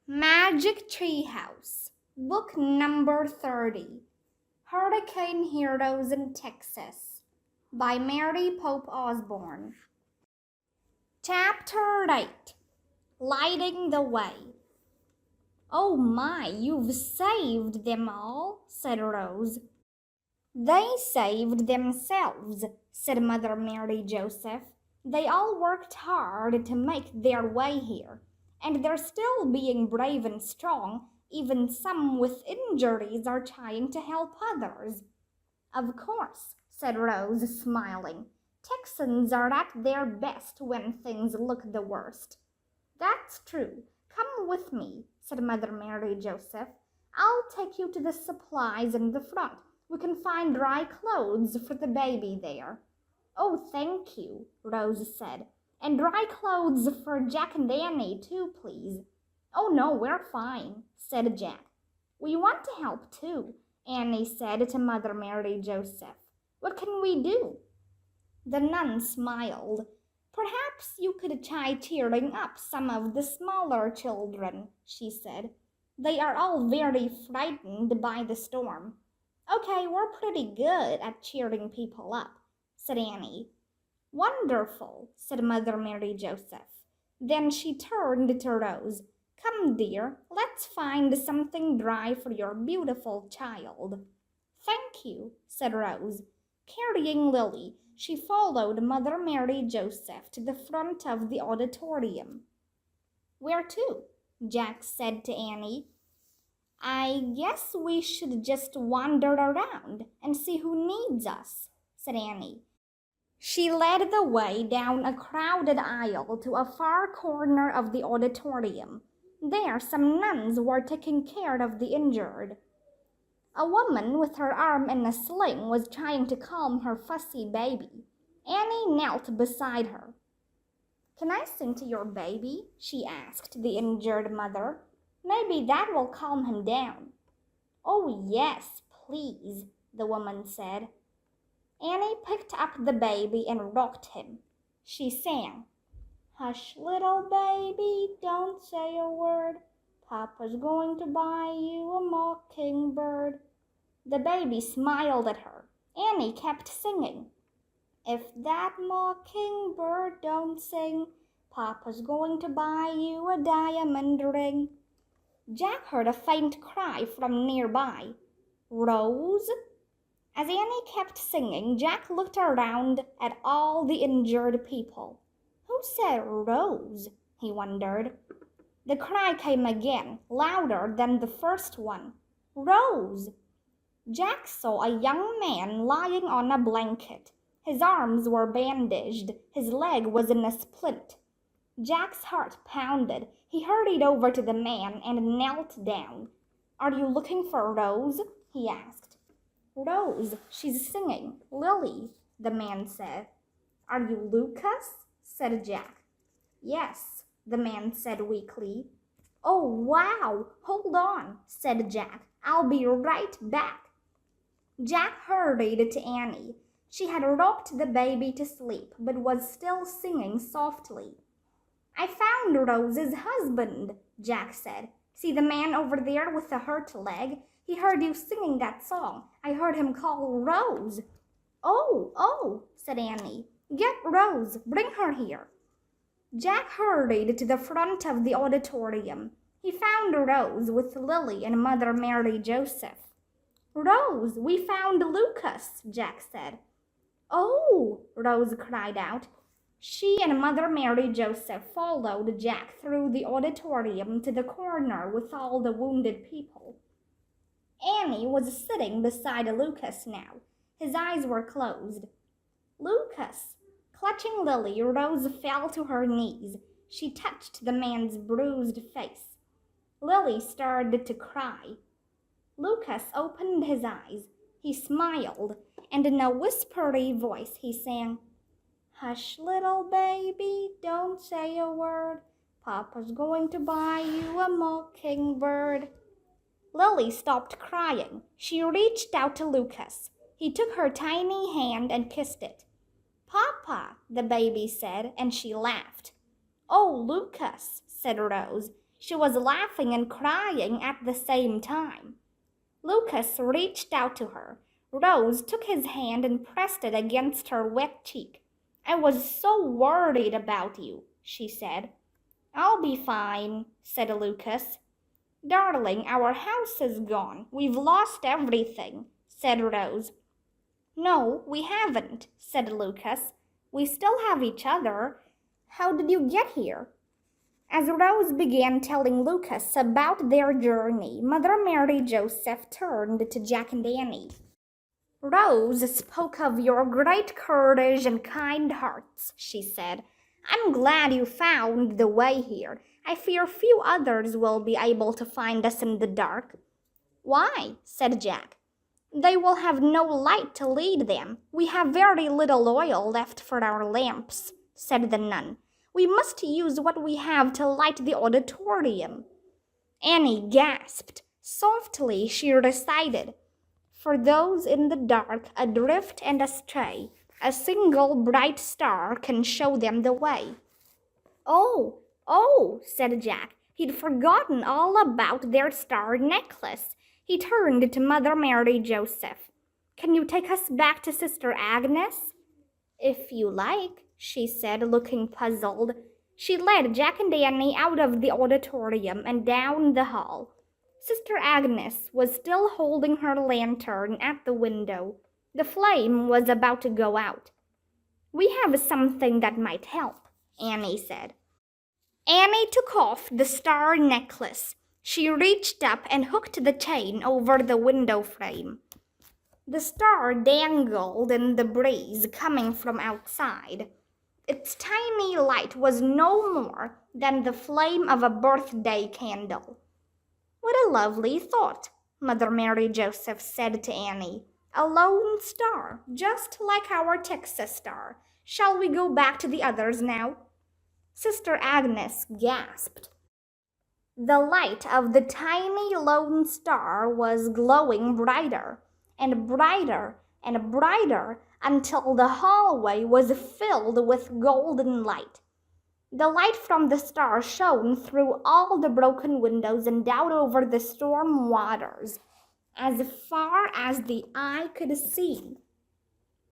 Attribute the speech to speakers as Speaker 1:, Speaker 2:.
Speaker 1: Magic Treehouse, Book Number 30, Hurricane Heroes in Texas, by Mary Pope Osborne. Chapter 8, Lighting the Way. "Oh my, you've saved them all," said Rose. "They saved themselves," said Mother Mary Joseph. "They all worked hard to make their way here, and they're still being brave and strong. Even some with injuries are trying to help others." "Of course," said Rose, smiling. "Texans are at their best when things look the worst." "That's true. Come with me," said Mother Mary Joseph. "I'll take you to the supplies in the front. We can find dry clothes for the baby there." "Oh, thank you," Rose said. "And dry clothes for Jack and Annie, too, please." "Oh, no, we're fine," said Jack. "We want to help, too," Annie said to Mother Mary Joseph. "What can we do?" The nun smiled. "Perhaps you could try cheering up some of the smaller children," she said. "They are all very frightened by the storm." "Okay, we're pretty good at cheering people up," said Annie. "Wonderful," said Mother Mary Joseph. Then she turned to Rose. "Come, dear, let's find something dry for your beautiful child." "Thank you," said Rose. Carrying Lily, she followed Mother Mary Joseph to the front of the auditorium. "Where to?" Jack said to Annie. "I guess we should just wander around and see who needs us," said Annie. She led the way down a crowded aisle to a far corner of the auditorium. There, some nuns were taking care of the injured. A woman with her arm in a sling was trying to calm her fussy baby. Annie knelt beside her. "Can I sing to your baby?" she asked the injured mother. "Maybe that will calm him down." "Oh, yes, please," the woman said. Annie picked up the baby and rocked him. She sang, "Hush, little baby, don't say a word. Papa's going to buy you a mockingbird." The baby smiled at her. Annie kept singing, "If that mockingbird don't sing, Papa's going to buy you a diamond ring." Jack heard a faint cry from nearby. "Rose?" As Annie kept singing, Jack looked around at all the injured people. Who said Rose? He wondered. The cry came again, louder than the first one. "Rose!" Jack saw a young man lying on a blanket. His arms were bandaged. His leg was in a splint. Jack's heart pounded. He hurried over to the man and knelt down. "Are you looking for Rose?" he asked. "Rose, she's singing. Lily," the man said. "Are you Lucas?" said Jack. "Yes," the man said weakly. "Oh, wow! Hold on," said Jack. "I'll be right back." Jack hurried to Annie. She had rocked the baby to sleep, but was still singing softly. "I found Rose's husband," Jack said. "See the man over there with the hurt leg? He heard you singing that song. I heard him call Rose." Oh, said Annie. "Get Rose. Bring her here." Jack hurried to the front of the auditorium. He found Rose with Lily and Mother Mary Joseph. "Rose, we found Lucas," Jack said. "Oh," Rose cried out. She and Mother Mary Joseph followed Jack through the auditorium to the corner with all the wounded people. Annie was sitting beside Lucas now. His eyes were closed. "Lucas!" Clutching Lily, Rose fell to her knees. She touched the man's bruised face. Lily started to cry. Lucas opened his eyes. He smiled, and in a whispery voice he sang, "Hush, little baby, don't say a word. Papa's going to buy you a mockingbird." Lily stopped crying. She reached out to Lucas. He took her tiny hand and kissed it. "Papa," the baby said, and she laughed. "Oh, Lucas," said Rose. She was laughing and crying at the same time. Lucas reached out to her. Rose took his hand and pressed it against her wet cheek. "I was so worried about you," she said. "I'll be fine," said Lucas. "Darling, our house is gone. We've lost everything," said Rose. "No, we haven't," said Lucas. "We still have each other. How did you get here?" As Rose began telling Lucas about their journey, Mother Mary Joseph turned to Jack and Annie. "Rose spoke of your great courage and kind hearts," she said. "I'm glad you found the way here. I fear few others will be able to find us in the dark." "Why?" said Jack. "They will have no light to lead them. We have very little oil left for our lamps," said the nun. "We must use what we have to light the auditorium." Annie gasped. Softly she recited, "For those in the dark, adrift and astray, a single bright star can show them the way." Oh, said Jack. He'd forgotten all about their star necklace. He turned to Mother Mary Joseph. "Can you take us back to Sister Agnes?" "If you like," she said, looking puzzled. She led Jack and Annie out of the auditorium and down the hall. Sister Agnes was still holding her lantern at the window. The flame was about to go out. "We have something that might help," Annie said. Annie took off the star necklace. She reached up and hooked the chain over the window frame. The star dangled in the breeze coming from outside. Its tiny light was no more than the flame of a birthday candle. "What a lovely thought," Mother Mary Joseph said to Annie. "A lone star, just like our Texas star. Shall we go back to the others now?" Sister Agnes gasped. The light of the tiny lone star was glowing brighter and brighter and brighter until the hallway was filled with golden light. The light from the star shone through all the broken windows and down over the storm waters as far as the eye could see.